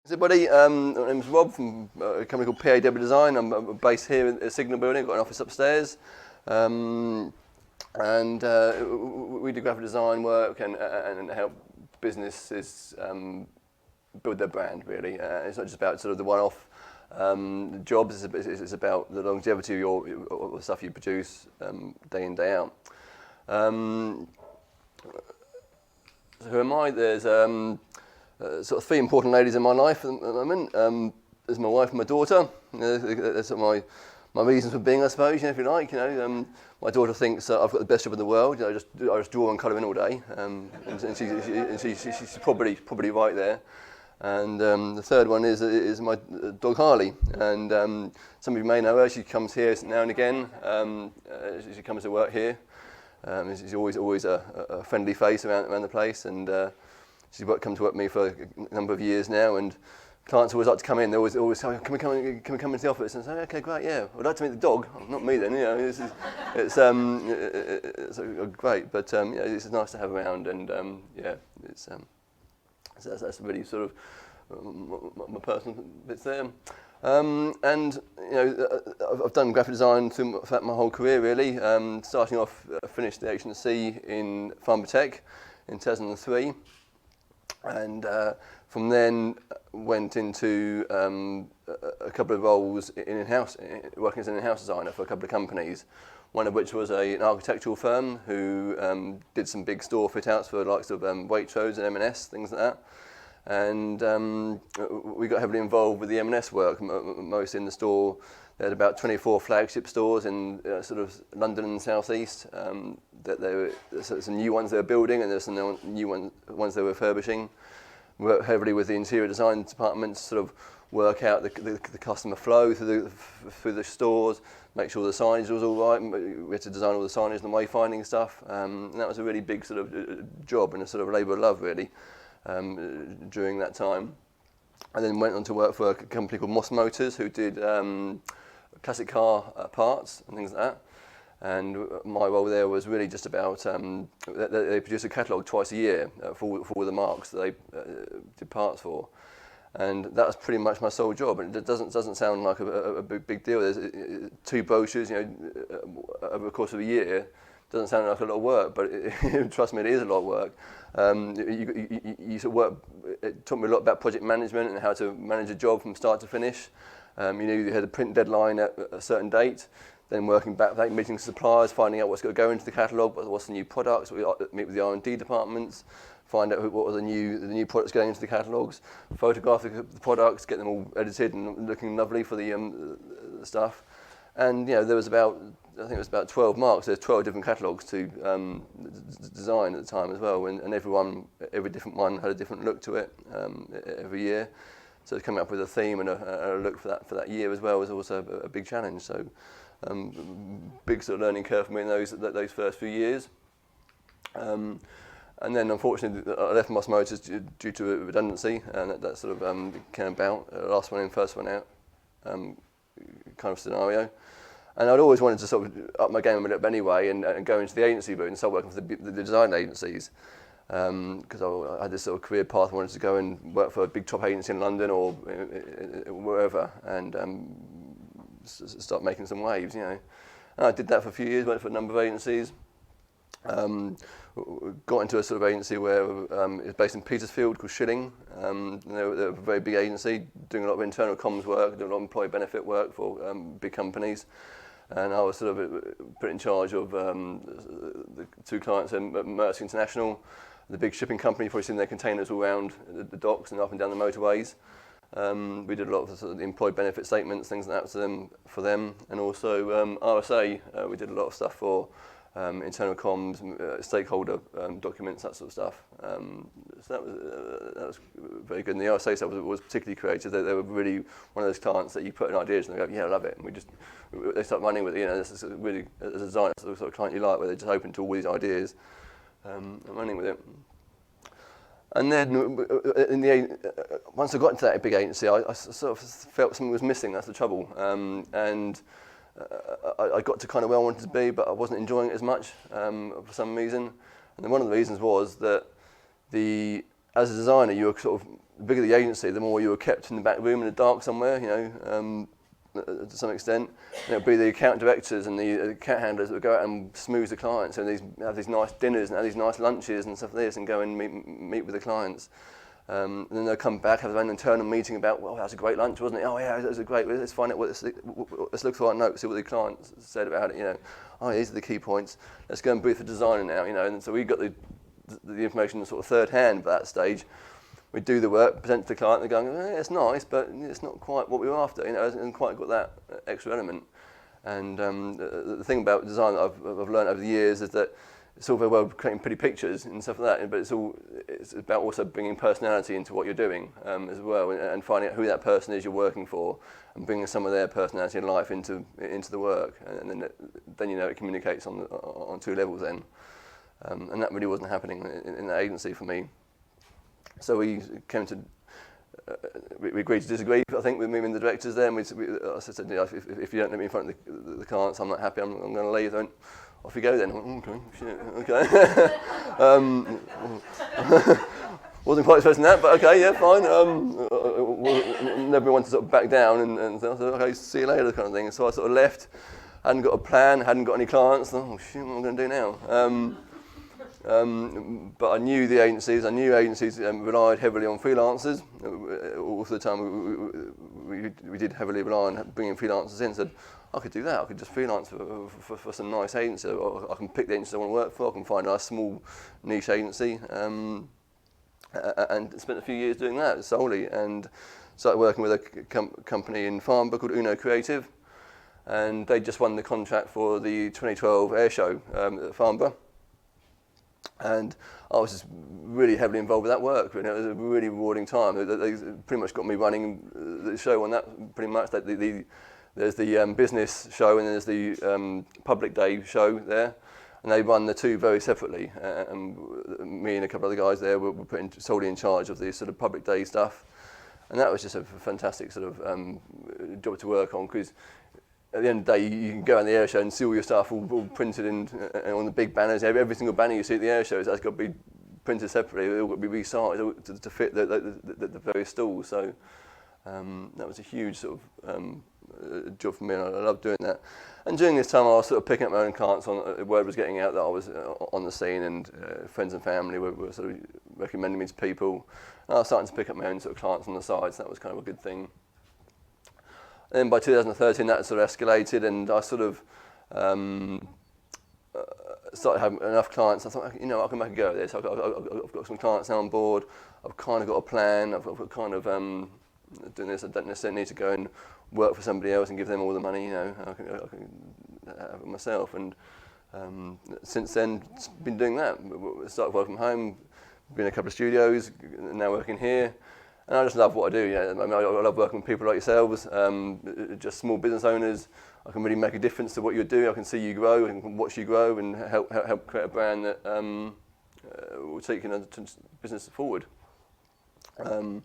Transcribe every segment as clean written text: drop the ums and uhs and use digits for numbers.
Everybody, my name's Rob from a company called PAW Design. I'm based here in the Signal Building. I've got an office upstairs, and we do graphic design work and help businesses build their brand. Really, it's not just about sort of the one-off jobs. It's about the longevity of the stuff you produce day in, day out. So who am I? There's sort of three important ladies in my life at the moment. There's my wife and my daughter. That's sort of my reasons for being, I suppose, if you like. My daughter thinks I've got the best job in the world. I just draw and colour in all day, and she's probably right there. And the third one is my dog Harley. And some of you may know her. She comes here now and again. She comes to work here. She's always a friendly face around the place, and she's come to work with me for a number of years now, and clients always like to come in. They always say, can we come into the office? And I say, okay, great, yeah. I'd like to meet the dog, not me then. It's great, but it's nice to have around, and that's really sort of my personal bits there. And I've done graphic design throughout my whole career, really. Starting off, I finished the H&C in Farnborough Tech in 2003. And from then went into a couple of roles in-house, working as an in-house designer for a couple of companies, one of which was an architectural firm who did some big store fit-outs for the likes of Waitrose and M&S, things like that. And we got heavily involved with the M&S work, most in the store. They had about 24 flagship stores in sort of London and the South East. There's some new ones they were building, and there's some new ones they were refurbishing. We worked heavily with the interior design department to sort of work out the customer flow through the stores, make sure the signage was all right. We had to design all the signage and the wayfinding stuff. And that was a really big sort of job and a sort of labour of love, really, during that time. And then went on to work for a company called Moss Motors, who did classic car parts and things like that. And my role there was really just about, they produce a catalogue twice a year for all the marques that they did parts for. And that was pretty much my sole job. And it doesn't sound like a big deal. There's 2 brochures, over the course of a year. Doesn't sound like a lot of work, but trust me, it is a lot of work. You sort of work. It taught me a lot about project management and how to manage a job from start to finish. You had a print deadline at a certain date, then working back, meeting suppliers, finding out what's going to go into the catalogue, what's the new products. We meet with the R&D departments, find out what are the new products going into the catalogues, photograph the products, get them all edited and looking lovely for the stuff. And there was about 12 marques. There's 12 different catalogues to design at the time as well, and every different one had a different look to it every year. So coming up with a theme and a look for that year as well was also a big challenge. So big sort of learning curve for me in those first few years. And then unfortunately I left Moss Motors due to a redundancy, and that sort of came about, last one in, first one out kind of scenario. And I'd always wanted to sort of up my game a little bit anyway and go into the agency route and start working for the design agencies. Because I had this sort of career path. I wanted to go and work for a big top agency in London or wherever, and start making some waves. And I did that for a few years. Went for a number of agencies. Got into a sort of agency where it's based in Petersfield called Schilling. They're a very big agency, doing a lot of internal comms work, doing a lot of employee benefit work for big companies. And I was sort of put in charge of the 2 clients at Maersk International, the big shipping company, probably seen their containers all around the docks and up and down the motorways. We did a lot of sort of employee benefit statements, things like that for them. And also RSA, we did a lot of stuff for internal comms, stakeholder documents, that sort of stuff. So that was very good. And the RSA stuff was particularly creative. They were really one of those clients that you put in ideas and they go, yeah, I love it. And they start running with it. This is really, as a designer, the sort of client you like, where they're just open to all these ideas and running with it. And then once I got into that big agency, I sort of felt something was missing. That's the trouble. And I got to kind of where I wanted to be, but I wasn't enjoying it as much for some reason. And then one of the reasons was that the as a designer, you were sort of, the bigger the agency, the more you were kept in the back room in the dark somewhere, to some extent. And it would be the account directors and the account handlers that would go out and smooth the clients, and have these nice dinners and have these nice lunches and stuff like this, and go and meet with the clients. And then they'll come back, have their own internal meeting about, well, that was a great lunch, wasn't it? Oh yeah, it was a great. Let's find out let's look through our notes, see what the clients said about it. Oh, these are the key points. Let's go and brief the designer now. And so we got the information sort of third hand by that stage. We do the work, present to the client, they're going, it's nice, but it's not quite what we were after. It hasn't quite got that extra element. And the thing about design that I've learned over the years is that it's all very well creating pretty pictures and stuff like that, but it's about also bringing personality into what you're doing as well, and finding out who that person is you're working for, and bringing some of their personality and life into the work, and then it communicates on two levels then, and that really wasn't happening in the agency for me. So we came to we agreed to disagree, I think, with me and the directors there. And I said, if you don't let me in front of the clients, I'm not happy. I'm going to leave. Then off you go. Then I went, okay. Wasn't quite expecting that, but okay, yeah, fine. Never wanted to sort of back down, and so I said, okay, see you later, kind of thing. So I sort of left. Hadn't got a plan. Hadn't got any clients. Oh shit, what am I going to do now? But I knew the agencies. I knew agencies relied heavily on freelancers. Also, the time we did heavily rely on bringing freelancers in. Said I could do that. I could just freelance for some nice agency. I can pick the agency I want to work for. I can find a nice small niche agency, and spent a few years doing that solely. And started working with a company in Farnborough called Uno Creative, and they just won the contract for the 2012 air show at Farnborough. And I was just really heavily involved with that work. It was a really rewarding time. They pretty much got me running the show on that. Pretty much, there's the business show and there's the public day show there, and they run the two very separately. And me and a couple of other guys there were put solely in charge of the sort of public day stuff, and that was just a fantastic sort of job to work on, because at the end of the day, you can go on the air show and see all your stuff all printed in on the big banners. Every single banner you see at the air show has got to be printed separately. They've all got to be resized to fit the various stalls. So that was a huge sort of job for me, and I loved doing that. And during this time, I was sort of picking up my own clients. Word was getting out that I was on the scene, and friends and family were sort of recommending me to people. And I was starting to pick up my own sort of clients on the side, so that was kind of a good thing. And then by 2013, that sort of escalated, and I sort of started having enough clients. I thought, I can make a go at this. I've got some clients now on board. I've kind of got a plan. I've kind of doing this. I don't necessarily need to go and work for somebody else and give them all the money. I can have it myself. And since then, been doing that. Started working from home, been in a couple of studios, now working here. And I just love what I do. I love working with people like yourselves, just small business owners. I can really make a difference to what you do. I can see you grow and watch you grow, and help create a brand that will take business forward. So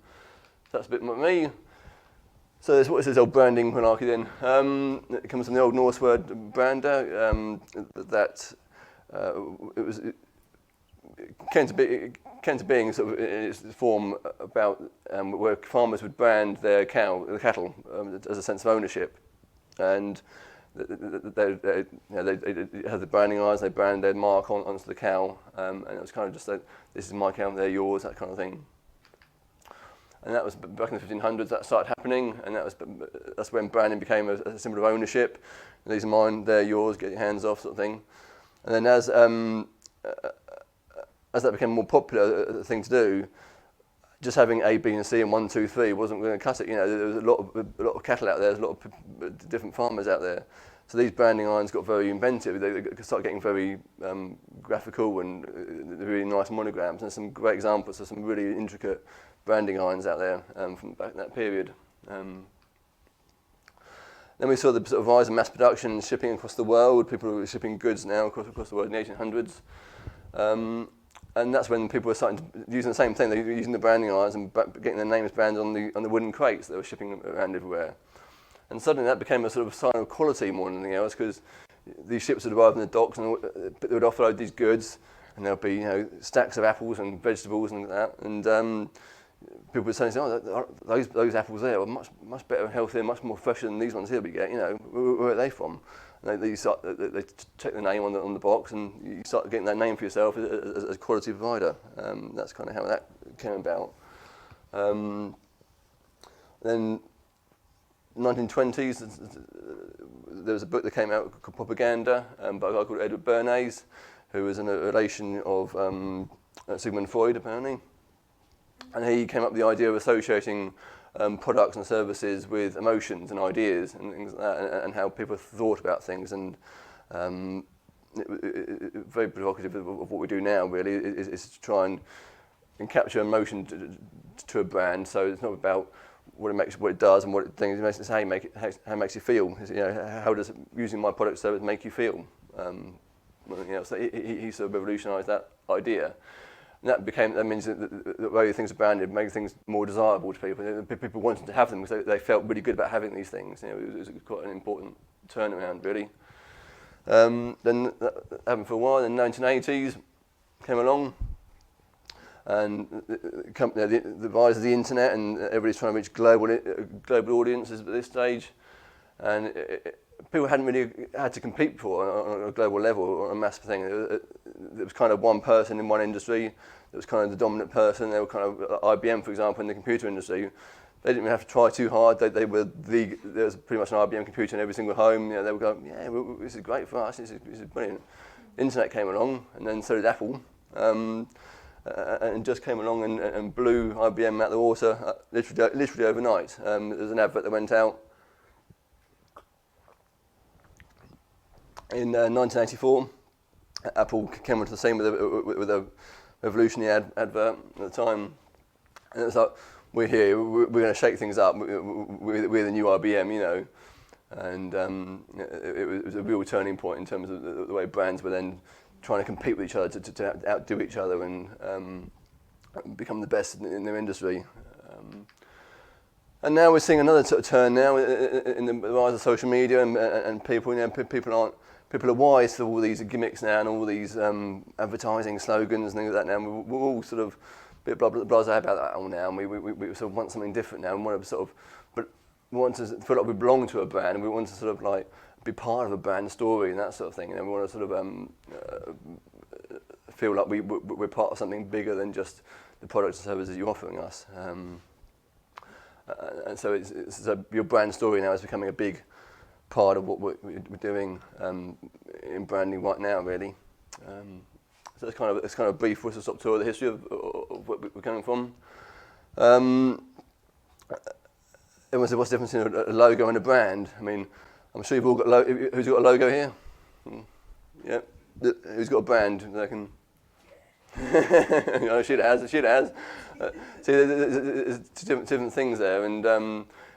that's a bit about me. So what is this old branding malarkey then? It comes from the old Norse word brander, that it was. Came to being sort of in its form about where farmers would brand their cattle as a sense of ownership, and they had the branding eyes. They branded their mark onto the cow, and it was kind of just like, this is my cow, they're yours, that kind of thing. And that was back in the 1500s. That started happening, and that's when branding became a symbol of ownership. These are mine, they're yours. Get your hands off, sort of thing. And then as that became a more popular thing to do, just having A, B, and C and 1, 2, 3 wasn't going to cut it. There was a lot of cattle out there. There's a lot of different farmers out there. So these branding irons got very inventive. They started getting very graphical and really nice monograms. And there's some great examples of some really intricate branding irons out there from back in that period. Then we saw the sort of rise of mass production and shipping across the world. People were shipping goods now across the world in the 1800s. And that's when people were starting to using the same thing. They were using the branding irons and getting their names branded on the wooden crates that were shipping around everywhere. And suddenly that became a sort of sign of quality more than anything else, because these ships would arrive in the docks and they would offload these goods, and there'll be stacks of apples and vegetables and that, and people would say, "Oh, those apples there are much better and healthier, much more fresher than these ones here we get. Where are they from?" And they check the name on the box, and you start getting that name for yourself as a quality provider. That's kind of how that came about. Then 1920s, there was a book that came out called Propaganda by a guy called Edward Bernays, who was a relation of Sigmund Freud, apparently. And he came up with the idea of associating products and services with emotions and ideas and things like that, and how people thought about things. And very provocative of what we do now, really, is to try and capture emotion to a brand. So it's not about what it does and what it thinks. It's how it makes you feel. How does using my product or service make you feel? So he sort of revolutionised that idea. And that means that the way things are branded makes things more desirable to people. People wanted to have them because they felt really good about having these things. It was quite an important turnaround, really. Then that happened for a while. In the 1980s, came along, and the rise of the internet, and everybody's trying to reach global audiences at this stage, and people hadn't really had to compete before on a global level or on a massive thing. There was kind of one person in one industry that was kind of the dominant person. They were kind of IBM, for example, in the computer industry. They didn't even have to try too hard. There was pretty much an IBM computer in every single home. They would go, yeah, this is great for us. This is brilliant. Internet came along, and then so did Apple. And just came along and blew IBM out of the water literally overnight. There was an advert that went out in 1984. Apple came onto the scene with a revolutionary advert at the time, and it was like, we're here, we're going to shake things up, we're the new IBM, and it was a real turning point in terms of the way brands were then trying to compete with each other to outdo each other and become the best in their industry. And now we're seeing another sort of turn now in the rise of social media and people. People are wise to all these gimmicks now and all these advertising slogans and things like that. Now we're all sort of a bit blasé about that all now, and we sort of want something different now, and want to feel like we belong to a brand, and we want to sort of like be part of a brand story and that sort of thing. And we want to sort of feel like we're part of something bigger than just the products and services you're offering us. And so your brand story now is becoming a big part of what we're doing in branding right now, really. So it's kind of a brief whistle-stop tour of the history of where we're coming from. Everyone said, what's the difference in a logo and a brand? I mean, I'm sure you've all got who's got a logo here? Yeah. Who's got a brand? They can. She has. See, there's different things there, and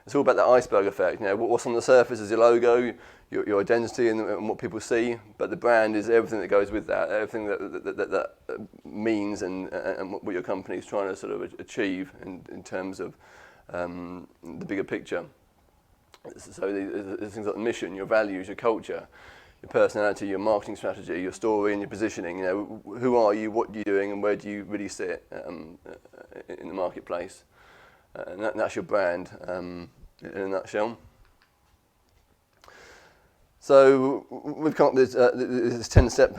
it's all about that iceberg effect. What's on the surface is your logo, your identity, and what people see. But the brand is everything that goes with that, everything that means, and what your company is trying to sort of achieve in terms of the bigger picture. So there's things like the mission, your values, your culture, your personality, your marketing strategy, your story, and your positioning. Who are you? What are you doing? And where do you really sit in the marketplace? And that's your brand in a nutshell. So we've come up with this 10-step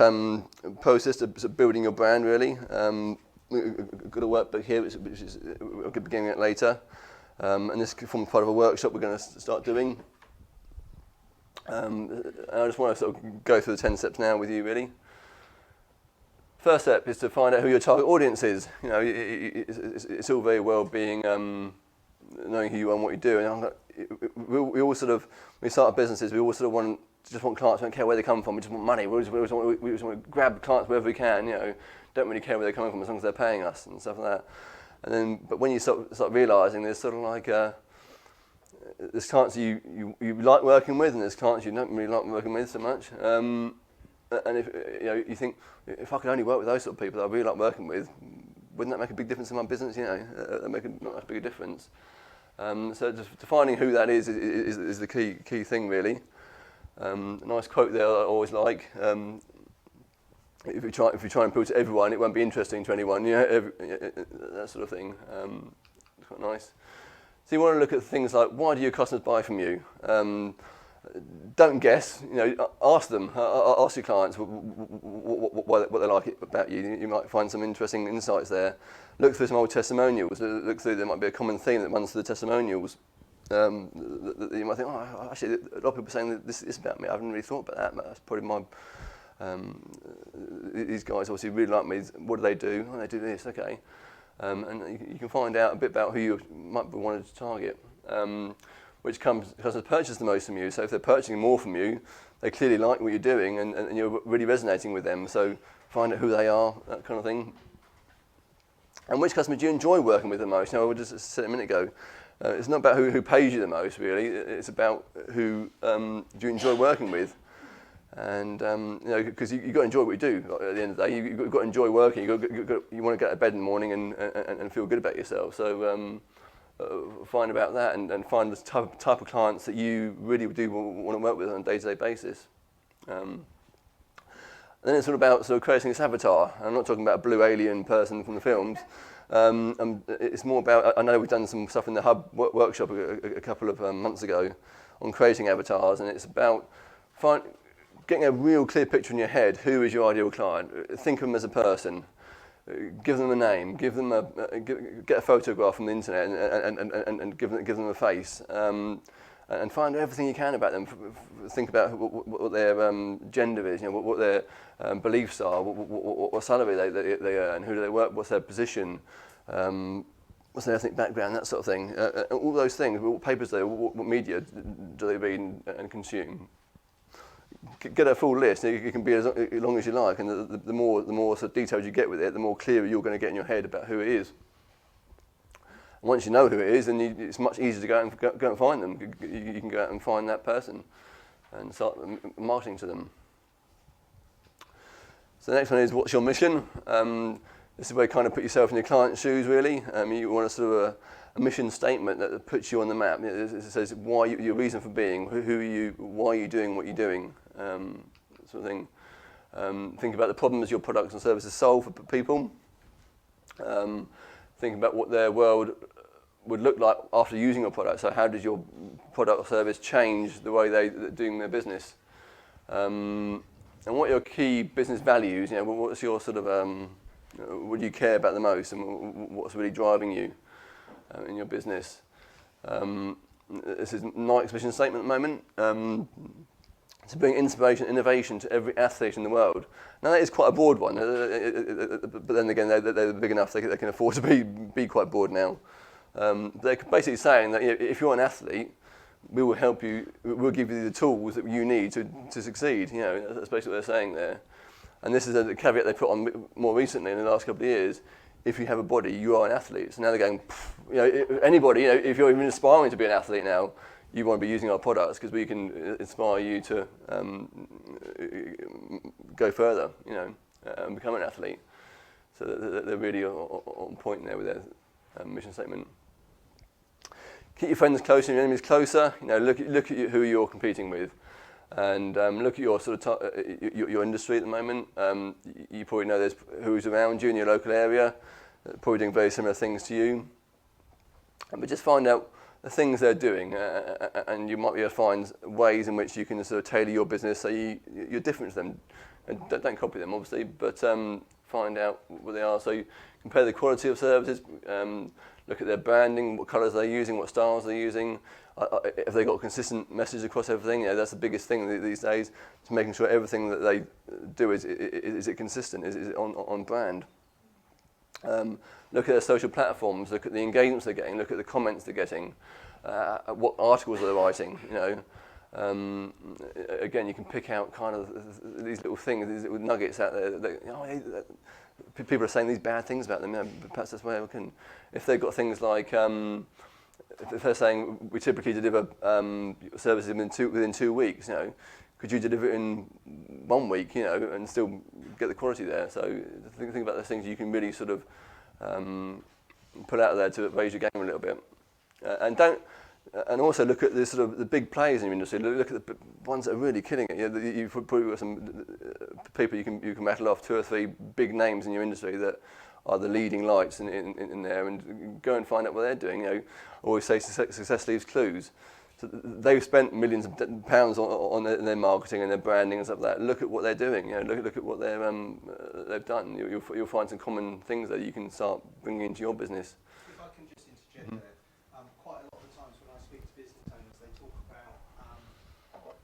process to building your brand, really. We've got a workbook here, which is we'll be beginning it later. And this forms part of a workshop we're going to start doing. And I just want to sort of go through the 10 steps now with you, really. First step is to find out who your target audience is. It's all very well being knowing who you are and what you do. And we all sort of, when we start our businesses, we all sort of want clients. We don't care where they come from. We just want money. We just want to grab clients wherever we can. Don't really care where they're coming from as long as they're paying us and stuff like that. But when you start realising there's sort of like there's clients you like working with, and there's clients you don't really like working with so much. And if you think, if I could only work with those sort of people that I really like working with, wouldn't that make a big difference in my business? That make not as big a difference. So just defining who that is the key thing, really. A nice quote there I always like. if you try and appeal to everyone, it won't be interesting to anyone. You know, that sort of thing. It's quite nice. So you want to look at things like, why do your customers buy from you? Don't guess. You know, ask them. Ask your clients what they like about you. You might find some interesting insights there. Look through some old testimonials. Look through. There might be a common theme that runs through the testimonials. That you might think, oh, actually, a lot of people are saying that this is about me. I haven't really thought about that. That's probably my. These guys obviously really like me. What do they do? Oh, they do this. Okay. And you can find out a bit about who you might be wanting to target. Which customers purchase the most from you. So if they're purchasing more from you, they clearly like what you're doing and you're really resonating with them. So find out who they are, that kind of thing. And which customers do you enjoy working with the most? You know, I just said a minute ago, it's not about who pays you the most, really. It's about who do you enjoy working with. And you know, because you've got to enjoy what you do at the end of the day. You've got to enjoy working. You want to get out of bed in the morning and feel good about yourself. So find about that and find the type of clients that you really do want to work with on a day-to-day basis. And then it's all about sort of creating this avatar. I'm not talking about a blue alien person from the films. It's more about, I know we've done some stuff in the Hub workshop a couple of months ago on creating avatars, and it's about getting a real clear picture in your head. Who is your ideal client? Think of them as a person. Give them a name. Give them get a photograph from the internet and give them a face. And find out everything you can about them. Think about what their gender is. You know, what their beliefs are. What salary they earn. Who do they work? What's their position? What's their ethnic background? That sort of thing. All those things. What papers what media do they read and consume? Get a full list. You can be as long as you like, and the more sort of details you get with it, the more clearer you're going to get in your head about who it is. And once you know who it is, then it's much easier to go and find them. You can go out and find that person and start marketing to them. So the next one is, what's your mission? This is where you kind of put yourself in your client's shoes, really. You want a sort of a mission statement that puts you on the map. It says why your reason for being, who are you, why are you doing what you're doing, sort of thing. Think about the problems your products and services solve for people. Think about what their world would look like after using your product. So how does your product or service change the way they're doing their business? And what are your key business values? You know, what's your sort of what do you care about the most, and what's really driving you in your business? This is Nike's mission statement at the moment. To bring inspiration, innovation to every athlete in the world. Now that is quite a broad one, but then again they're big enough they can afford to be quite broad now. They're basically saying that if you're an athlete, we will help you. We'll give you the tools that you need to succeed. You know, that's basically what they're saying there. And this is a caveat they put on more recently in the last couple of years. If you have a body, you are an athlete. So now they're going, you know, anybody, you know, if you're even aspiring to be an athlete now, you want to be using our products because we can inspire you to go further, you know, and become an athlete. So they're really on point there with their mission statement. Keep your friends closer and your enemies closer. You know, look at who you're competing with, and look at your sort of your industry at the moment. You probably know there's who's around you in your local area, probably doing very similar things to you. But just find out the things they're doing, and you might be able to find ways in which you can sort of tailor your business so you're different to them. And don't copy them, obviously, but find out what they are. So you compare the quality of services, look at their branding, what colours they're using, what styles they're using. If they've got a consistent message across everything, you know, that's the biggest thing these days, is making sure everything that they do is it consistent, is it on brand. Look at their social platforms, look at the engagements they're getting, look at the comments they're getting, what articles they're writing, you know. Again, you can pick out kind of these little things, these little nuggets out there. People are saying these bad things about them, you know, perhaps that's where we can, if they've got things like, if they're saying we typically deliver services within 2 weeks, you know, could you deliver it in 1 week, you know, and still get the quality there? So think about those things you can really sort of put out there to raise your game a little bit. And And also look at the sort of the big players in your industry. Look at the ones that are really killing it. You know, you've probably got some people you can rattle off 2 or 3 big names in your industry that are the leading lights in there, and go and find out what they're doing. You know, always say success leaves clues. So they've spent millions of pounds on their marketing and their branding and stuff like that. Look at what they're doing. You know, look at what they've done. You'll find some common things that you can start bringing into your business. If I can just interject there, quite a lot of the times when I speak to business owners, they talk about what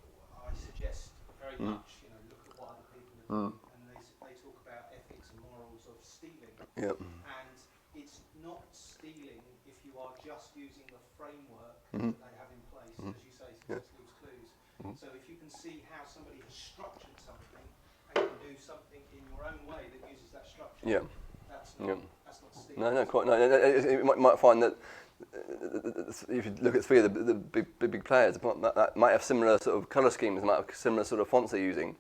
I suggest very much. You know, look at what other people are doing, and they talk about ethics and morals of stealing. Yep. And it's not stealing if you are just using the framework that they have in place, as you say, success leaves clues. So if you can see how somebody has structured something and can do something in your own way that uses that structure, that's not stealing. No, quite no. You might find that if you look at 3 of the big players, that might have similar sort of colour schemes, might have similar sort of fonts they're using.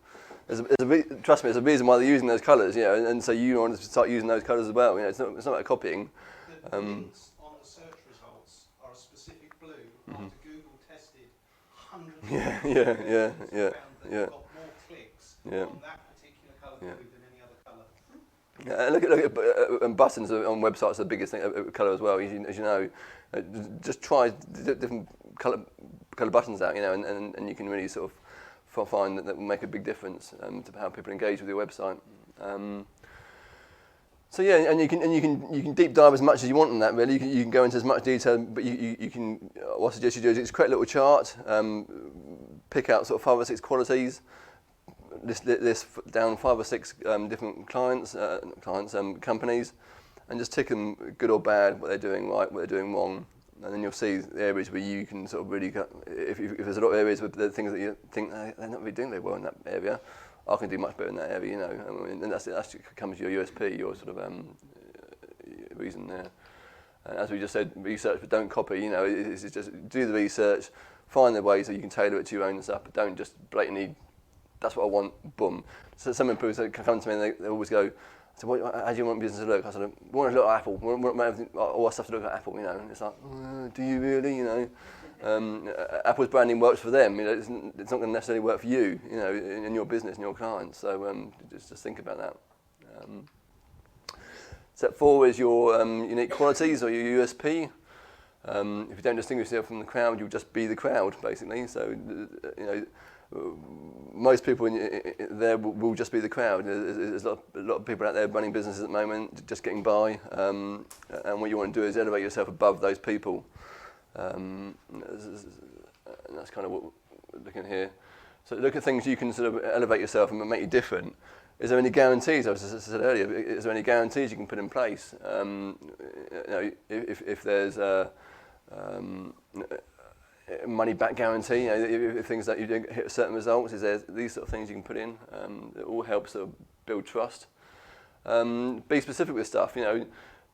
Trust me, there's a reason why they're using those colours, you know, and so you want to start using those colours as well. You know, it's not about copying. The links on the search results are a specific blue after Google tested hundreds of found that got more clicks on that particular colour blue than any other colour. Yeah, and look at buttons on websites are the biggest thing, colour as well. As you know, just try different colour buttons out, you know, and you can really sort of find that will make a big difference to how people engage with your website. So yeah, and you can deep dive as much as you want in that. Really, you can go into as much detail, but you can. What I suggest you do is create a little chart, pick out sort of 5 or 6 qualities, list down 5 or 6 different companies, and just tick them good or bad, what they're doing right, what they're doing wrong. And then you'll see the areas where you can sort of really, if there's a lot of areas with the things that you think they're not really doing very well in that area, I can do much better in that area, you know. And that comes to your USP, your sort of reason there. And as we just said, research, but don't copy. You know, it's just do the research, find the ways that you can tailor it to your own stuff, but don't just blatantly. That's what I want. Boom. So some people come to me and they always go, so how do you want business to look? I said, I want to look at Apple. I want all our stuff to look at Apple, you know. And it's like, do you really, you know? Apple's branding works for them. You know, it's not going to necessarily work for you, you know, in your business and your clients. So just think about that. Step 4 is your unique qualities or your USP. If you don't distinguish yourself from the crowd, you'll just be the crowd, basically. So, you know, most people there will just be the crowd. There's a lot of people out there running businesses at the moment, just getting by. And what you want to do is elevate yourself above those people. And that's kind of what we're looking at here. So look at things you can sort of elevate yourself and make you different. Is there any guarantees? As I said earlier, is there any guarantees you can put in place? You know, if there's money back guarantee, you know, if things that you don't hit certain results, is there these sort of things you can put in? It all helps sort of build trust. Be specific with stuff, you know.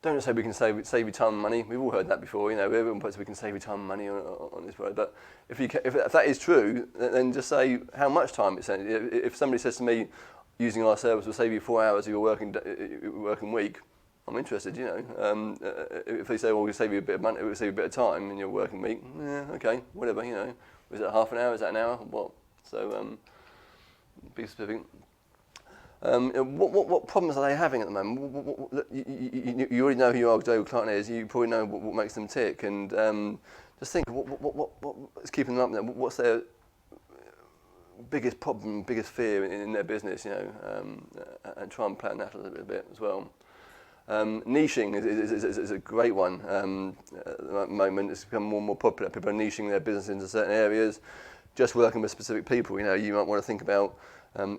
Don't just say we can save you time and money. We've all heard that before, you know. Everyone puts we can save you time and money on this product. But if that is true, then just say how much time it's saving. If somebody says to me, using our service will save you 4 hours of your working week, I'm interested, you know. If they say, well, we'll save you a bit of money, we'll save you a bit of time in your working week, yeah, okay, whatever, you know. Is it half an hour? Is that an hour? What? So be specific. What problems are they having at the moment? You already know who your ideal client is. You probably know what makes them tick, and just think what's keeping them up there. What's their biggest problem, biggest fear in their business? You know, and try and plan that a little bit as well. Niching is a great one. At the moment, it's become more and more popular. People are niching their business into certain areas, just working with specific people. You know, you might want to think about.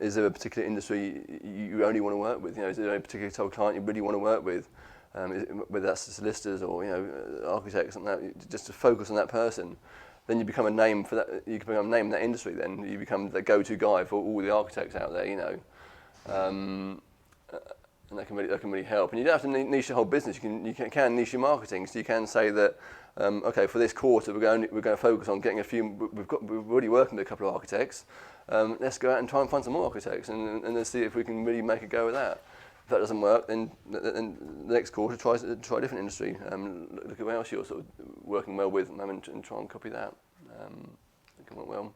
Is there a particular industry you only want to work with? You know, is there a particular type of client you really want to work with? Whether that's solicitors or, you know, architects, something like that, just to focus on that person. Then you become a name for that. You become a name in that industry. Then you become the go-to guy for all the architects out there. You know, and that can really help. And you don't have to niche your whole business. You can niche your marketing. So you can say that. Okay, for this quarter, we're going to focus on getting a few. We're already working with a couple of architects. Let's go out and try and find some more architects, and let's see if we can really make a go of that. If that doesn't work, then the next quarter try a different industry. Look at where else you're sort of working well with and try and copy that. It can work well.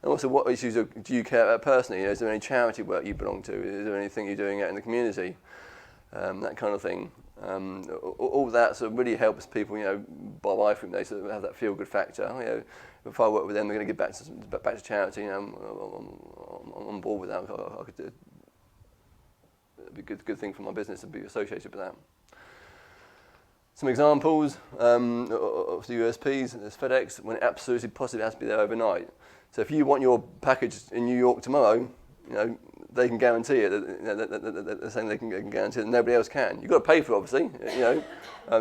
And also, what issues do you care about personally? Is there any charity work you belong to? Is there anything you're doing out in the community? That kind of thing. All that sort of really helps people, buy from them. They sort of have that feel-good factor. If I work with them, they're going to give back to charity. I'm on board with that. I could do. It'd be a good thing for my business to be associated with that. Some examples of the USPs. There's FedEx, when it absolutely positively has to be there overnight. So if you want your package in New York tomorrow, they can guarantee it. They're saying they can guarantee it, and nobody else can. You've got to pay for it, obviously. It ain't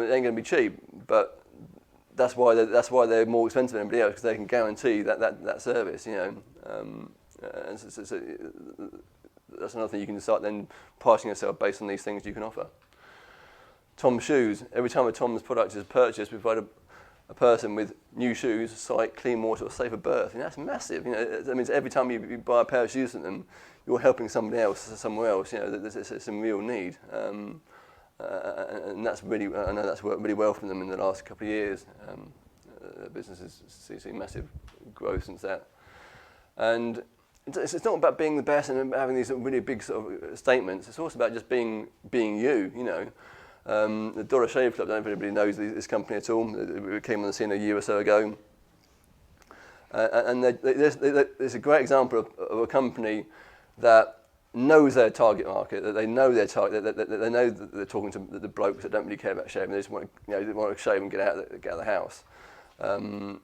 going to be cheap, but that's why they're more expensive than anybody else, because they can guarantee that service. And so that's another thing you can start then pricing yourself based on these things you can offer. Tom's shoes. Every time a Tom's product is purchased, we provide a person with new shoes, sight, clean water, or safer birth. That's massive. That means every time you buy a pair of shoes from them, you're helping somebody else somewhere else. There's some real need, and that's really. I know that's worked really well for them in the last couple of years. The business has seen massive growth since that, and it's not about being the best and having these really big sort of statements. It's also about just being you. The Dollar Shave Club, I don't know if anybody knows this company at all. It came on the scene a year or so ago. And there's a great example of a company that knows their target market, that they know their target, that they know that they're talking to the blokes that don't really care about shaving. They just want to shave and get out of the house. And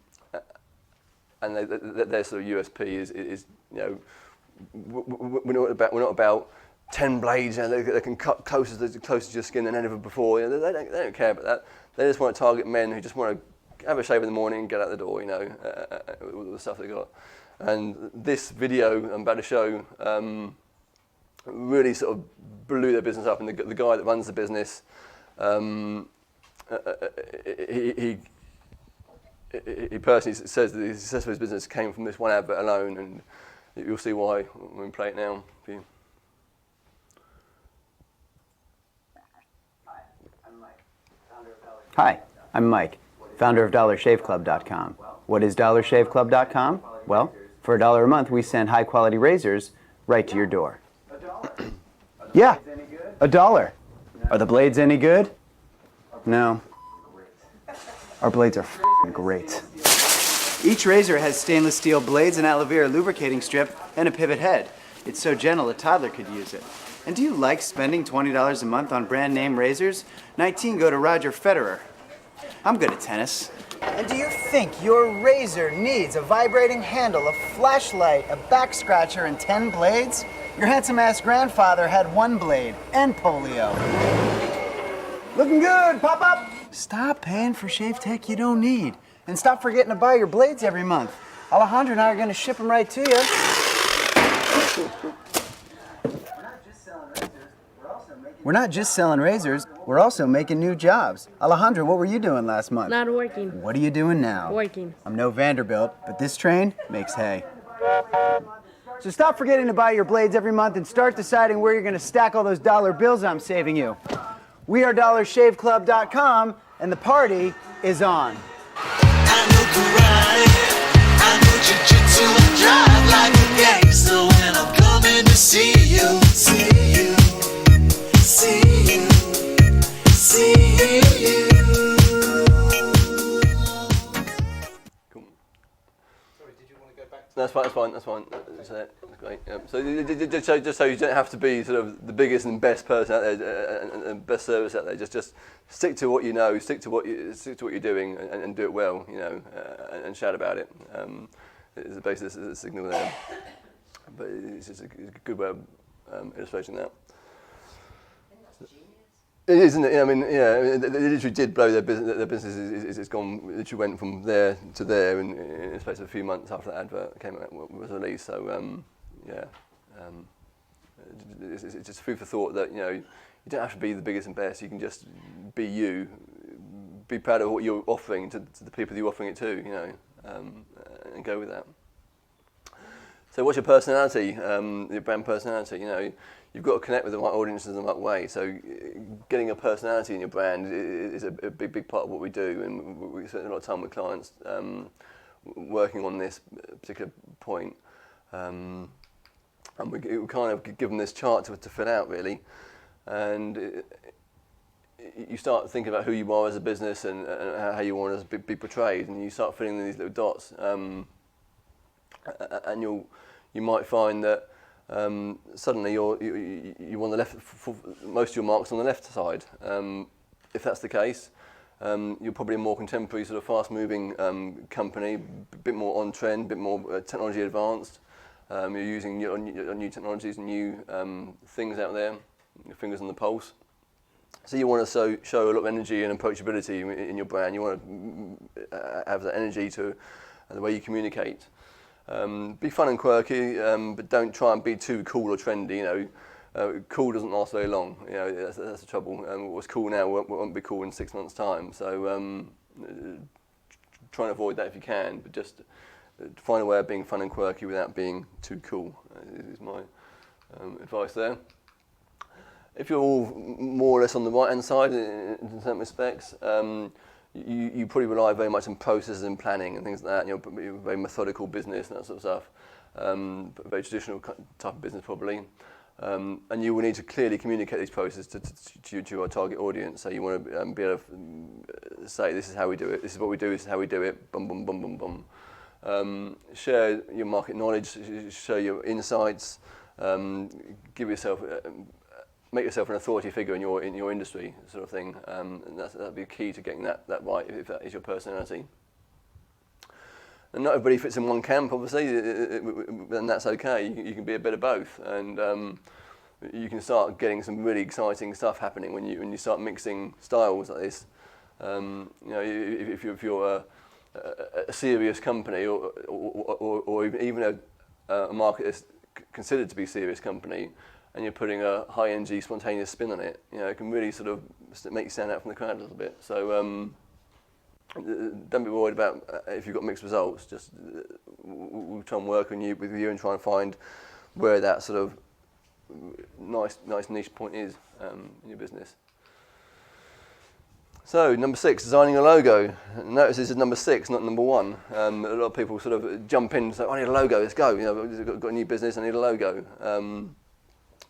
their sort of USP is we're not about 10 blades, they can cut closer to your skin than ever before. They don't care about that. They just want to target men who just want to have a shave in the morning and get out the door, with all the stuff they got. And this video I'm about to show really sort of blew their business up. And the guy that runs the business, he personally says that the success of his business came from this one advert alone, and you'll see why when we play it now. Hi, I'm Mike, founder of DollarShaveClub.com. What is DollarShaveClub.com? Well, for $1 a month, we send high-quality razors right to your door. Yeah, $1. Are the blades any good? No. Our blades are f***ing great. Each razor has stainless steel blades, an aloe vera lubricating strip, and a pivot head. It's so gentle a toddler could use it. And do you like spending $20 a month on brand name razors? 19 go to Roger Federer. I'm good at tennis. And do you think your razor needs a vibrating handle, a flashlight, a back scratcher, and 10 blades? Your handsome-ass grandfather had 1 blade and polio. Looking good, pop up! Stop paying for shave tech you don't need. And stop forgetting to buy your blades every month. Alejandro and I are going to ship them right to you. We're not just selling razors, we're also making new jobs. Alejandro, what were you doing last month? Not working. What are you doing now? Working. I'm no Vanderbilt, but this train makes hay. So stop forgetting to buy your blades every month and start deciding where you're going to stack all those dollar bills I'm saving you. We are DollarShaveClub.com, and the party is on. I know karate, I know jiu-jitsu, I drive like a gangster when I'm coming to see you, see you. See you, see you. Cool. Sorry, did you want to go back to That's fine. That's it. That's great. So just so you don't have to be sort of the biggest and best person out there and best service out there. Just stick to what you know. Stick to what you're doing and do it well. And shout about it. It's basically a signal there. But it's just a good way of illustrating that. It is, isn't it? I mean, they literally did blow their business. Their business is gone. Literally went from there to there in the space of a few months after that advert came out, was released. So it's just food for thought that you don't have to be the biggest and best. You can just be you. Be proud of what you're offering to the people you're offering it to. And go with that. So what's your personality? Your brand personality? you've got to connect with the right audiences in the right way. So getting a personality in your brand is a big part of what we do, and we spend a lot of time with clients working on this particular point. And we kind of give them this chart to fill out, really. And you start thinking about who you are as a business and how you want to be portrayed, and you start filling in these little dots. And you might find that suddenly you on the left, most of your marks on the left side. If that's the case, you're probably a more contemporary, sort of fast-moving company, a bit more on trend, a bit more technology advanced. You're using new technologies and new things out there, your fingers on the pulse. So you want to show a lot of energy and approachability in your brand. You want to have that energy to the way you communicate. Be fun and quirky, but don't try and be too cool or trendy. Cool doesn't last very long. That's the trouble. What's cool now won't be cool in 6 months' time. So try and avoid that if you can, but just find a way of being fun and quirky without being too cool. Is my advice there. If you're all more or less on the right-hand side in certain respects, you probably rely very much on processes and planning and things like that. You're a very methodical business and that sort of stuff. But very traditional type of business probably. And you will need to clearly communicate these processes to your target audience. So you want to be able to say, this is how we do it, this is what we do, this is how we do it, bum, bum, bum, bum, bum. Share your market knowledge, share your insights, give yourself... make yourself an authority figure in your industry, sort of thing, and that'd be key to getting that right if that is your personality. And not everybody fits in one camp, obviously, and that's okay. You can be a bit of both, and you can start getting some really exciting stuff happening when you start mixing styles like this. If you're a serious company, or even a market that's considered to be a serious company, and you're putting a high-energy, spontaneous spin on it, it can really sort of make you stand out from the crowd a little bit. So don't be worried about if you've got mixed results. Just we'll try and work with you and try and find where that sort of nice niche point is in your business. So number 6, designing a logo. Notice this is number 6, not number 1. A lot of people sort of jump in and say, I need a logo, let's go. I've got a new business, I need a logo.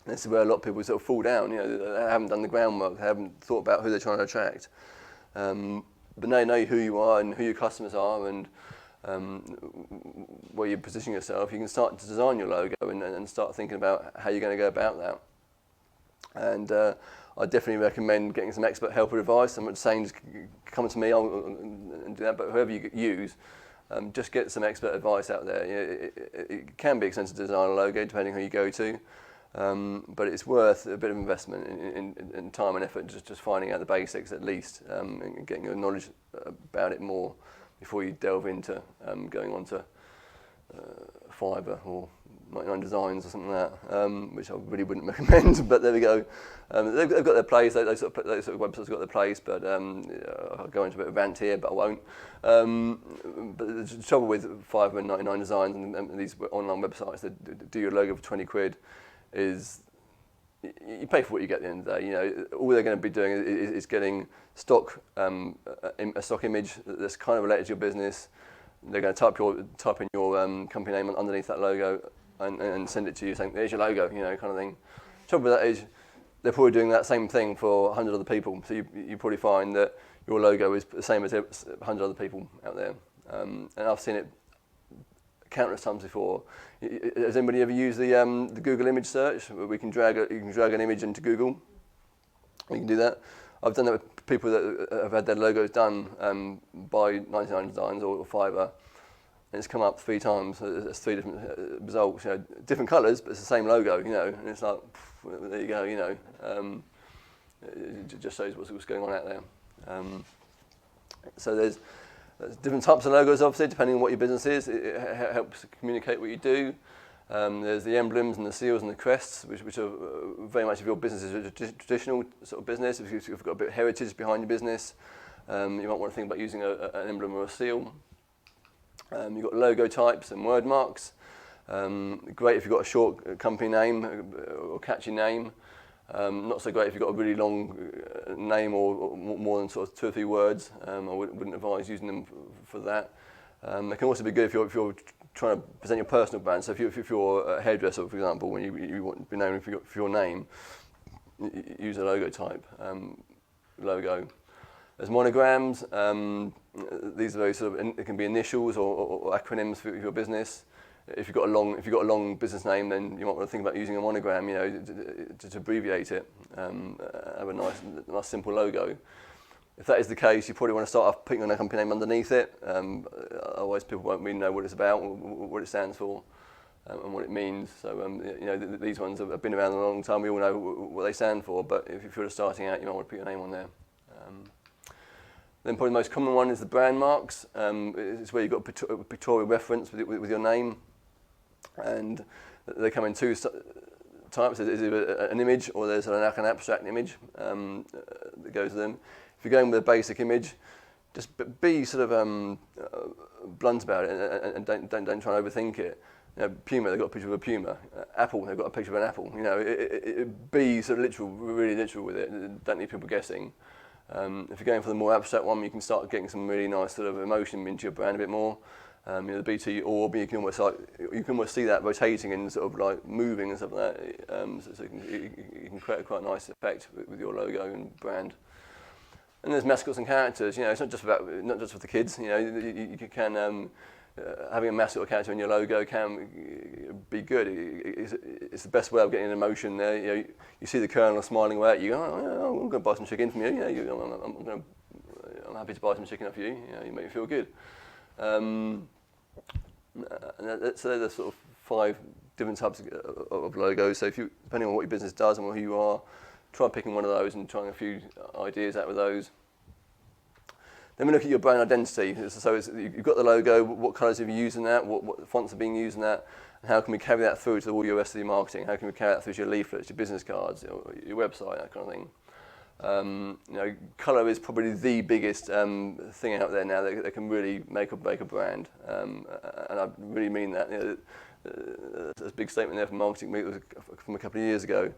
This is where a lot of people sort of fall down. They haven't done the groundwork, they haven't thought about who they're trying to attract. But now you know who you are and who your customers are and where you position yourself. You can start to design your logo and start thinking about how you're going to go about that. And I definitely recommend getting some expert help or advice. I'm not saying just come to me and do that, but whoever you use, just get some expert advice out there. It can be expensive to design a logo depending on who you go to. But it's worth a bit of investment in time and effort, just finding out the basics at least, and getting your knowledge about it more before you delve into going on to Fiverr or 99 Designs or something like that, which I really wouldn't recommend, but there we go. They've got their place, those sort of websites have got their place, but I'll go into a bit of a rant here, but I won't. But the trouble with Fiverr and 99 Designs and these online websites that do your logo for 20 quid is you pay for what you get at the end of the day. All they're going to be doing is getting a stock image that's kind of related to your business. They're going to type in your company name underneath that logo and send it to you saying, there's your logo, kind of thing. The trouble with that is they're probably doing that same thing for 100 other people. So you probably find that your logo is the same as 100 other people out there. And I've seen it countless times before. Has anybody ever used the Google image search? Where you can drag an image into Google. You can do that. I've done that with people that have had their logos done by 99 Designs or Fiverr, and it's come up 3 times. There's 3 different results. Different colours, but it's the same logo. And it's like, there you go. It just shows what's going on out there. So there's different types of logos, obviously, depending on what your business is. It helps communicate what you do. There's the emblems and the seals and the crests, which are very much if your business is a traditional sort of business. If you've got a bit of heritage behind your business, you might want to think about using an emblem or a seal. You've got logo types and word marks. Great if you've got a short company name or catchy name. Not so great if you've got a really long name or more than sort of 2 or 3 words. I wouldn't advise using them for that. They can also be good if you're trying to present your personal brand. So if you're a hairdresser, for example, when you want to be known for your name, use a logo type logo. There's monograms. These are very sort of, it can be initials or acronyms for your business. If you've got a long business name, then you might want to think about using a monogram, to abbreviate it. Have a nice simple logo. If that is the case, you probably want to start off putting on a company name underneath it. Otherwise, people won't really know what it's about, what it stands for, and what it means. So, these ones have been around a long time. We all know what they stand for. But if you're just starting out, you might want to put your name on there. Then probably the most common one is the brand marks. It's where you've got a pictorial reference with your name, and they come in 2 types. There's either an image or there's an abstract image that goes with them. If you're going with a basic image, just be sort of blunt about it and don't try and overthink it. Puma, they've got a picture of a puma. Apple, they've got a picture of an apple. Be sort of literal, really literal with it. Don't need people guessing. If you're going for the more abstract one, you can start getting some really nice sort of emotion into your brand a bit more. The BT orb, you can almost see that rotating and sort of like moving and stuff like that. So you can create quite a nice effect with your logo and brand. And there's mascots and characters. It's not just for the kids. You can having a mascot or character in your logo can be good. It's the best way of getting an emotion there. You see the Colonel smiling away at you. Oh, I'm going to buy some chicken from you. I'm happy to buy some chicken off you. You make me feel good. So there's sort of 5 different types of logos. So depending on what your business does and who you are, try picking one of those and trying a few ideas out with those. Then we look at your brand identity. So you've got the logo, what colours have you used in that, what fonts are being used in that, and how can we carry that through to all your rest of your marketing? How can we carry that through to your leaflets, your business cards, your website, that kind of thing. Colour is probably the biggest thing out there now that can really make or break a brand, and I really mean that. There's a big statement there from Marketing Week from a couple of years ago.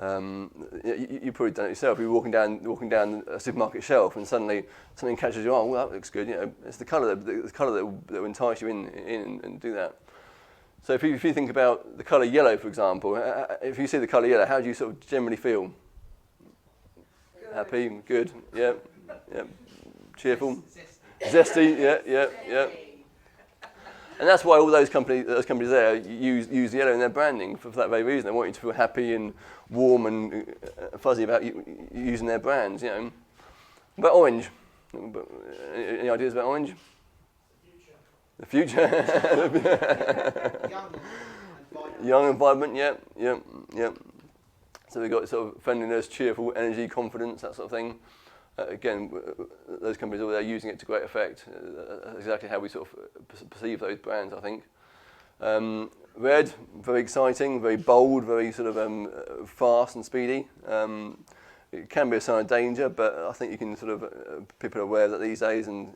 You've probably done it yourself. You're walking down a supermarket shelf, and suddenly something catches your eye. Well, that looks good. It's the colour that will entice you in and do that. So if you think about the colour yellow, for example, if you see the colour yellow, how do you sort of generally feel? Good. Happy, good, yeah, cheerful, zesty, yeah. And that's why all those companies there use yellow in their branding for that very reason. They want you to feel happy and warm and fuzzy about using their brands. About orange, any ideas about orange? The future. Young and vibrant, yeah. So we've got sort of friendliness, cheerful, energy, confidence, that sort of thing. Again, those companies are there using it to great effect. That's exactly how we sort of perceive those brands, I think. Red, very exciting, very bold, very sort of fast and speedy. It can be a sign of danger, but I think you can sort of people are aware of that these days, and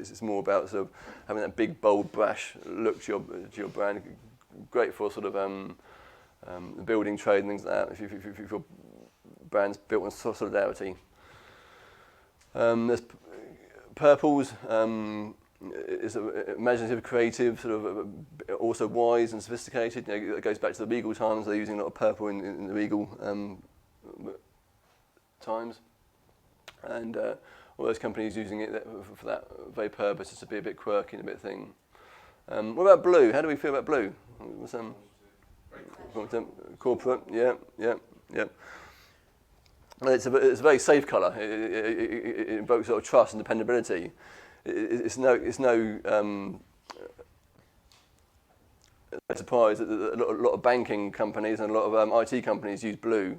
it's more about sort of having that big, bold, brash look to your brand. Great for sort of the building trade and things like that. If your brand's built on solidarity. There's purples. Is imaginative, creative, sort of also wise and sophisticated. It goes back to the Regal times. They're using a lot of purple in the Regal times, and all those companies using it for that very purpose, just to be a bit quirky and a bit thing. What about blue? How do we feel about blue? Corporate, yeah. It's a very safe colour. It invokes sort of trust and dependability. It's no surprise that a lot of banking companies and a lot of IT companies use blue.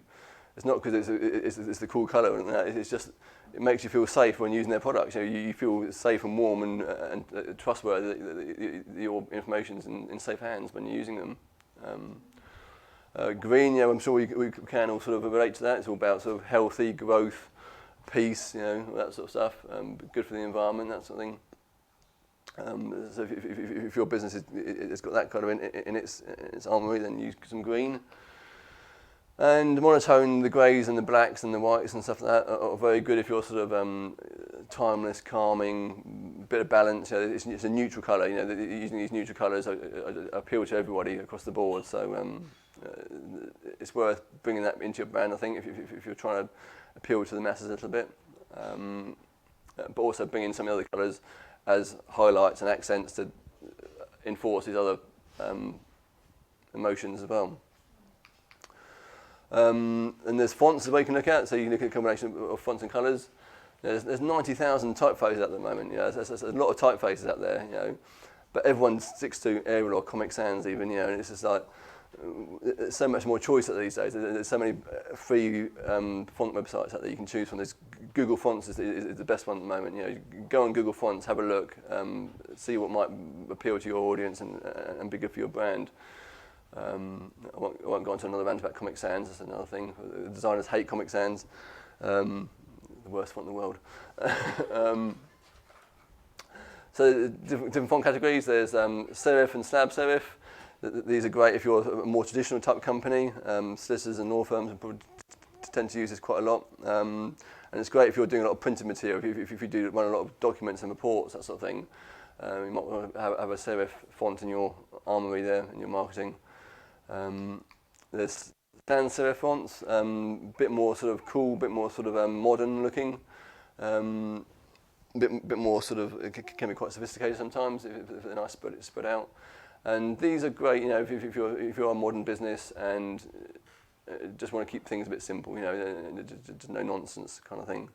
It's not because it's the cool colour and that. It's just it makes you feel safe when using their products. You feel safe and warm and trustworthy that your information's in safe hands when you're using them. Green, I'm sure we can all sort of relate to that. It's all about sort of healthy growth, peace, that sort of stuff. Good for the environment, that sort of thing. So if your business it's got that colour in its armoury, then use some green. And monotone, the greys and the blacks and the whites and stuff like that are very good if you're sort of timeless, calming, bit of balance. You know, it's a neutral colour. You know, using these neutral colours appeal to everybody across the board. So it's worth bringing that into your brand, I think, if you're trying to appeal to the masses a little bit. But also bring in some of the other colours as highlights and accents to enforce these other emotions as well. And there's fonts that you can look at, so you can look at a combination of fonts and colours. There's 90,000 typefaces at the moment. You know, there's a lot of typefaces out there. You know, but everyone sticks to Arial or Comic Sans even. You know, and it's just like there's so much more choice these days. There's so many free font websites out there you can choose from. There's Google Fonts is the best one at the moment. You know, go on Google Fonts, have a look, see what might appeal to your audience and be good for your brand. I won't go on to another rant about Comic Sans. That's another thing. Designers hate Comic Sans. The worst font in the world. So different font categories. There's serif and slab serif. These are great if you're a more traditional type of company. Solicitors and law firms tend to use this quite a lot. And it's great if you're doing a lot of printed material. If you do run a lot of documents and reports, that sort of thing. You might want to have a serif font in your armoury there, in your marketing. There's sans serif fonts, bit more sort of cool, bit more sort of modern looking, bit more sort of, it can be quite sophisticated sometimes if they're nice spread out. And these are great, you know, if you're a modern business and just want to keep things a bit simple, you know, just no nonsense kind of thing.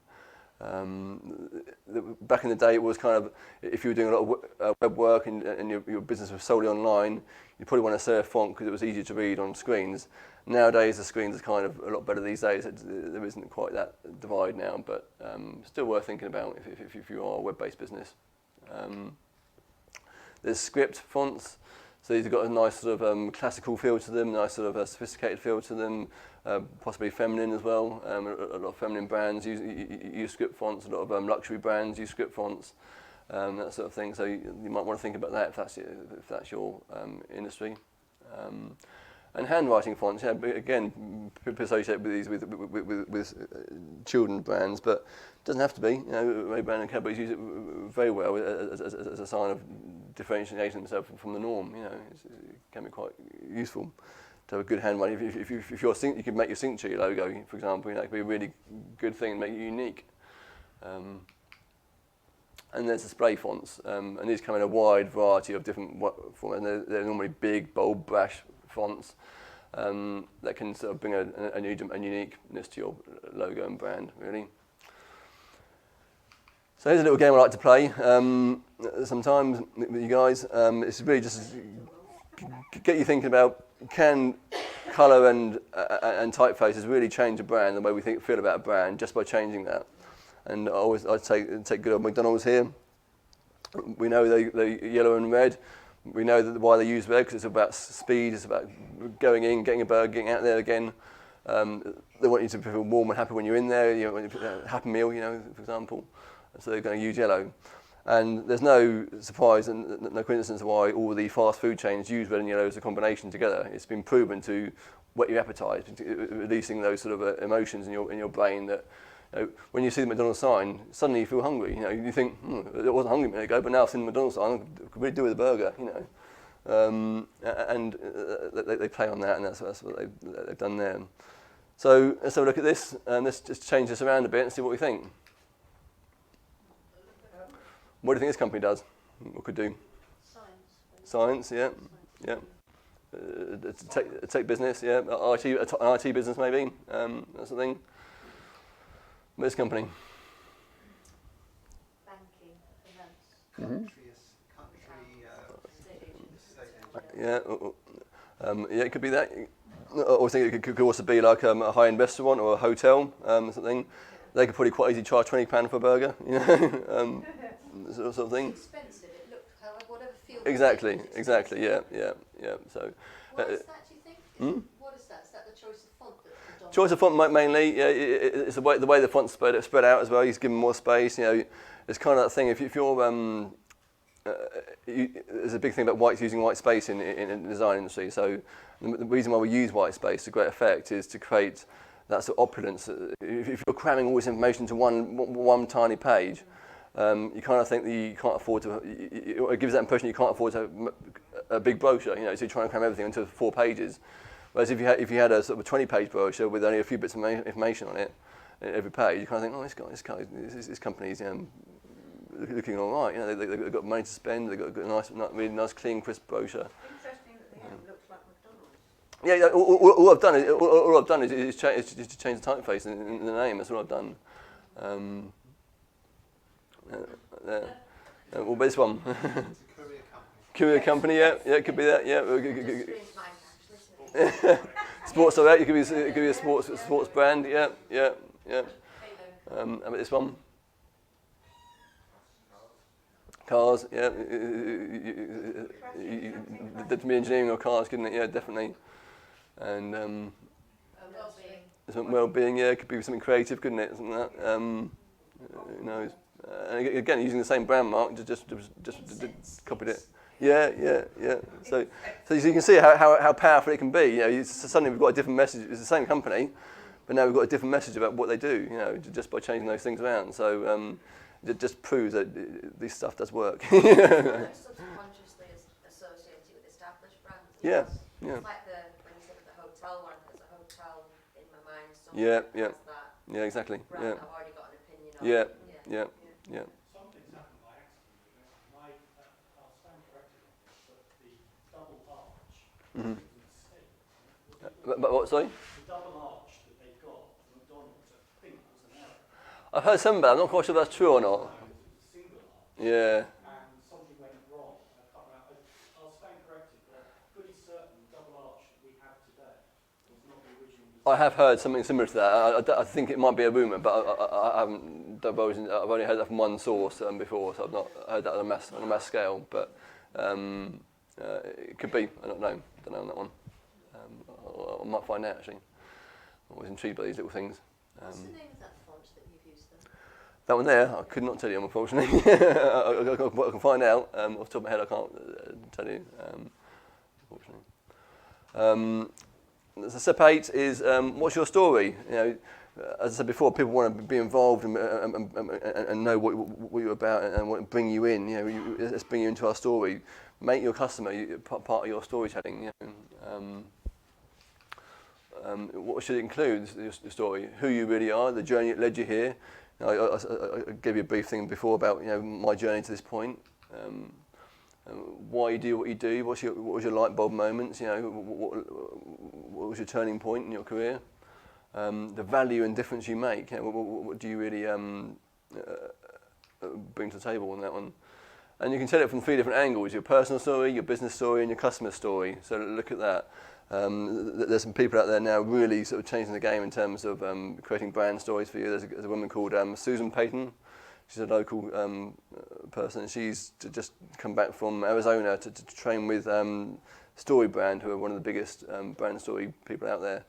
Back in the day, it was kind of, if you were doing a lot of web work and your business was solely online, you probably want a serif font because it was easier to read on screens. Nowadays, the screens are kind of a lot better these days. There isn't quite that divide now, but still worth thinking about if you are a web-based business. There's script fonts. So these have got a nice sort of classical feel to them, nice sort of sophisticated feel to them, possibly feminine as well. A lot of feminine brands use script fonts, a lot of luxury brands use script fonts, that sort of thing. So you might want to think about that if that's your industry. And handwriting fonts, yeah, again, people associate with these with children brands, but it doesn't have to be. You know, Ray-Ban and Cadbury use it very well as a sign of differentiating themselves from the norm. You know, it can be quite useful to have a good handwriting. If you're you can make your signature your logo, for example. You know, it could be a really good thing and make you unique. And there's display fonts, and these come in a wide variety of different formats. They're normally big, bold, brash fonts that can sort of bring a uniqueness to your logo and brand, really. So here's a little game I like to play sometimes with you guys. It's really just get you thinking about, can colour and typefaces really change a brand, the way we feel about a brand, just by changing that? And I'd take good old McDonald's here. We know they're yellow and red. We know why they use red, because it's about speed, it's about going in, getting a burger, getting out there again. They want you to feel warm and happy when you're in there, you know, when you put a Happy Meal, you know, for example. So they're going to use yellow. And there's no surprise and no coincidence why all the fast food chains use red and yellow as a combination together. It's been proven to whet your appetite, releasing those sort of emotions in your brain that, you know, when you see the McDonald's sign, suddenly you feel hungry. You know, you think, I wasn't hungry a minute ago, but now I've seen the McDonald's sign, I could really do with a burger. You know, and they play on that, and that's what they've done there. So let's have a look at this, and let's just change this around a bit and see what we think. What do you think this company does? Or could do? Science, yeah, yeah. Tech business, yeah. An IT business maybe. That's the thing. This company. Banking, finance. Yeah, it could be that. I think it could also be like a high-end restaurant or a hotel, something. They could probably quite easily charge £20 for a burger, you know, sort of thing. It's expensive. It looked whatever field. Exactly. Yeah. So. What is that? Do you think? What is that? Is that the choice of font? Choice of font mainly. Yeah, it's the way the font's spread out as well. He's given more space. You know, it's kind of that thing. If you're there's a big thing about using white space in the design industry. So the reason why we use white space to great effect is to create that sort of opulence. If you're cramming all this information into one tiny page, you kind of think that you can't afford to. It gives that impression you can't afford to have a big brochure. So you're trying to cram everything into 4 pages. Whereas if you had a sort of a 20-page brochure with only a few bits of information on it, every page, you kind of think, oh, this company's looking all right. They've got money to spend. They've got a nice, really nice, clean, crisp brochure. Interesting that they haven't looked like McDonald's. Yeah. All I've done is to change the typeface in the name. That's all I've done. Well, this one. It's a courier company. Courier company. Yeah. It could be that. Yeah. Screen's mine, actually, isn't it? Sports direct. It could be a sports brand. Yeah. How about this one? Cars, yeah. Did me engineering or cars, couldn't it? Yeah, definitely. And Well-being. well-being, yeah, could be something creative, couldn't it? Something like that. Who knows? And again, using the same brand mark, just copied it. Yeah. So you can see how powerful it can be. Suddenly we've got a different message. It's the same company, but now we've got a different message about what they do. Just by changing those things around. So. It just proves that this stuff does work. It's subconsciously associated with established brands. Yeah. It's like when you said the hotel one, there's a hotel in my mind. Yeah. Has that Yeah, exactly. brand Yeah. that I've already got an opinion on. Yeah. Something's happened by accident. I'll stand corrected on this, but the double arch is a mistake. But what? Sorry. The double arch that they've got from McDonald's, I think, was an error. I've heard some about it. I'm not quite sure if that's true or not. It was a single arch, Yeah. and something went wrong. I'll stand corrected, but I'm pretty certain the double arch that we have today was not the original design. I have heard something similar to that. I think it might be a rumour, but I haven't divulged. I've only heard that from one source before, so I've not heard that on a mass scale. But it could be. I don't know. On that one. I might find out actually. I'm always intrigued by these little things. What's the name of that font that you've used then? That one there, I could not tell you, unfortunately. I can find out. Off the top of my head, I can't tell you, unfortunately. The step 8 is, what's your story? As I said before, people want to be involved and know what you're about and want to bring you in. Let's bring you into our story. Make your customer part of your storytelling. What should it include, your story? Who you really are, the journey that led you here. I gave you a brief thing before about my journey to this point. Why you do what you do. What was your light bulb moments? What was your turning point in your career? The value and difference you make. What do you really bring to the table on that one? And you can tell it from 3 different angles: your personal story, your business story, and your customer story. So look at that. There's some people out there now really sort of changing the game in terms of creating brand stories for you. There's a woman called Susan Payton. She's a local person. She's just come back from Arizona to train with StoryBrand, who are one of the biggest brand story people out there.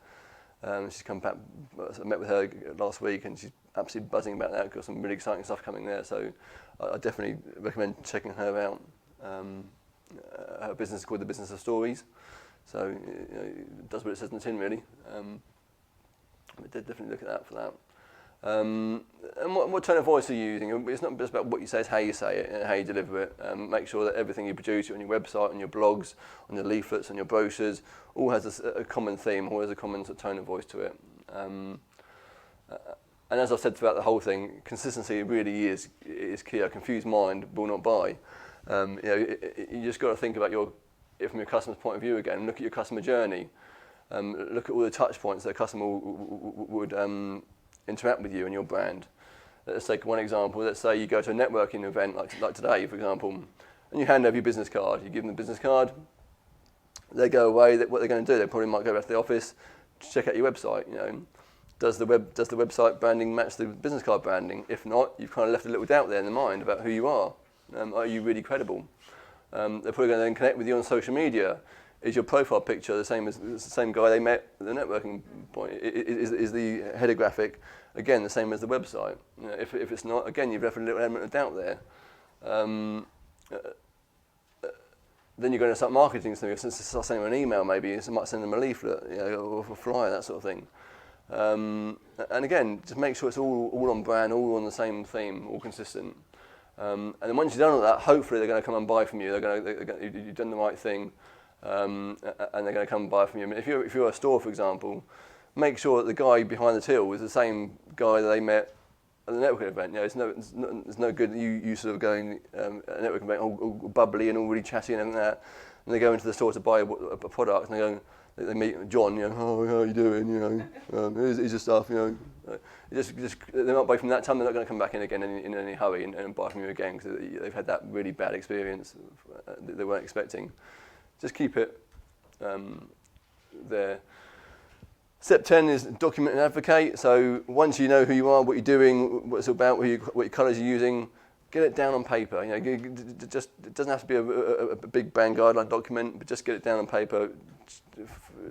She's come back. I met with her last week, and she's absolutely buzzing about that. Got some really exciting stuff coming there. So I definitely recommend checking her out. Her business is called The Business of Stories. So it does what it says in the tin, really. But definitely look at that for that. And what tone of voice are you using? It's not just about what you say, it's how you say it and how you deliver it. Make sure that everything you produce on your website, on your blogs, on your leaflets, on your brochures, all has a common theme, all has a common sort of tone of voice to it. And as I've said throughout the whole thing, consistency really is key. A confused mind will not buy. You just got to think about it from your customer's point of view again. Look at your customer journey. Look at all the touch points that a customer would interact with you and your brand. Let's take one example. Let's say you go to a networking event like today, for example, and you hand over your business card. You give them the business card. They go away. What they're going to do? They probably might go back to the office, check out your website. Does the website branding match the business card branding? If not, you've kind of left a little doubt there in the mind about who you are. Are you really credible? They're probably going to then connect with you on social media. Is your profile picture the same as the same guy they met at the networking point? Is the header graphic again the same as the website? If it's not, again you've left a little element of doubt there. then you're going to start marketing to them. Start sending them an email, maybe. You might send them a leaflet, or a flyer, that sort of thing. And again, just make sure it's all on brand, all on the same theme, all consistent. And then once you've done all that, hopefully they're going to come and buy from you. You've done the right thing, and they're going to come and buy from you. I mean, if you're a store, for example, make sure that the guy behind the till is the same guy that they met at the networking event. It's no good that you sort of going at a networking event all bubbly and all really chatty and everything like that, and they go into the store to buy a product and they meet John, oh, how are you doing, here's your stuff, they might buy from that time. They're not going to come back in again in any hurry and buy from you again because they've had that really bad experience that they weren't expecting. Just keep it there. Step 10 is document and advocate. So once you know who you are, what you're doing, what it's about, what your colours you're using, get it down on paper. It doesn't have to be a big brand guideline document, but just get it down on paper.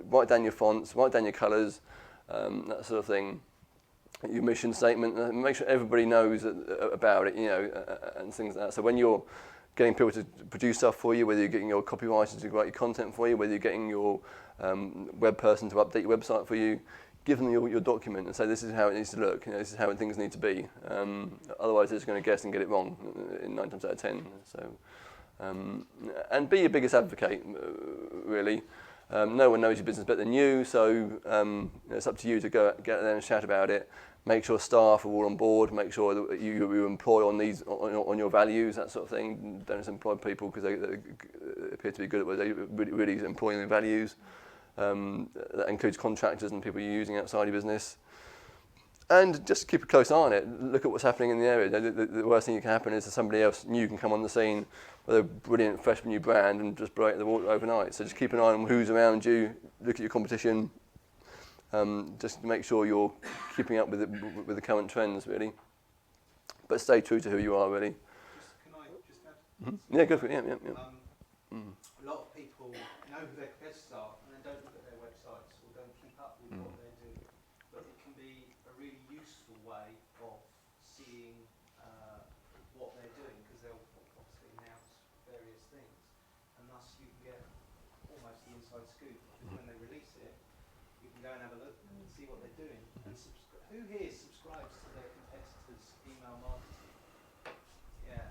Write down your fonts, write down your colours, that sort of thing. Your mission statement. Make sure everybody knows about it, and things like that. So when you're getting people to produce stuff for you, whether you're getting your copywriter to write your content for you, whether you're getting your web person to update your website for you, give them your document and say this is how it needs to look. This is how things need to be. Otherwise, they're just going to guess and get it wrong in 9 times out of 10. So, and be your biggest advocate, really. No one knows your business better than you, so it's up to you to go get there and shout about it. Make sure staff are all on board. Make sure that you employ on your values, that sort of thing. Don't just employ people because they appear to be good at what they really employing their values. That includes contractors and people you're using outside your business. And just keep a close eye on it. Look at what's happening in the area. The worst thing that can happen is that somebody else new can come on the scene with a brilliant, fresh new brand and just break the water overnight. So just keep an eye on who's around you. Look at your competition. Just make sure you're keeping up with the current trends, really. But stay true to who you are, really. Can I just add? Mm-hmm. Yeah, go for it. Yeah. A lot of people know who their competitors are and then don't look at their websites or don't keep up with what they're doing. But it can be a really useful way of seeing what they're doing because they'll obviously announce various things, and thus you can get almost the inside scoop. Because when they release it, you can go and have a look and see what they're doing. And who here subscribes to their competitors' email marketing? Yeah.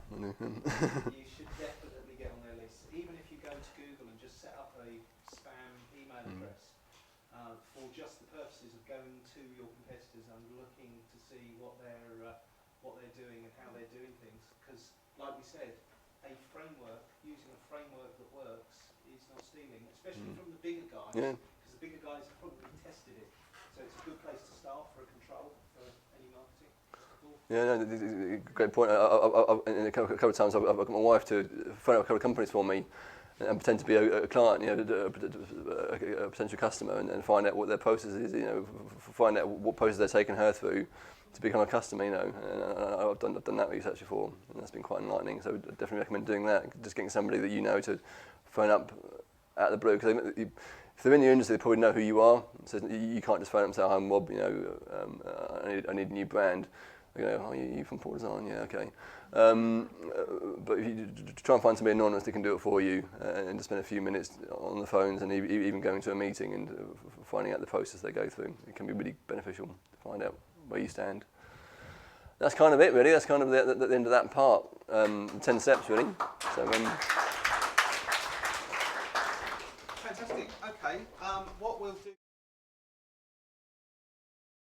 You should definitely get on their list. Even if you go to Google and just set up a spam email address for just the purposes of going to your competitors and looking to see what they're doing and how they're doing things. Because, like we said, using a framework that works is not stealing, especially from the bigger guys. Yeah. Because the bigger guys have probably tested it. So it's a good place to start for a control for any marketing. Yeah, no, great point. A couple of times I've got my wife to phone up a couple of companies for me and pretend to be a client, a potential customer, and find out what their process is, find out what process they're taking her through to become a customer, And I've done that research before, and that's been quite enlightening. So I definitely recommend doing that. Just getting somebody that you know to phone up out of the blue, because if they're in your industry, they probably know who you are. So you can't just phone up and say, "I'm Rob. I need a new brand." They go, "Oh, you from Paul Design? Yeah, okay." But if you try and find somebody anonymous that can do it for you, and just spend a few minutes on the phones, and even going to a meeting and finding out the process they go through, it can be really beneficial to find out where you stand. That's kind of it, really. That's kind of the end of that part. 10 steps, really. So. Fantastic. Okay. What we'll do.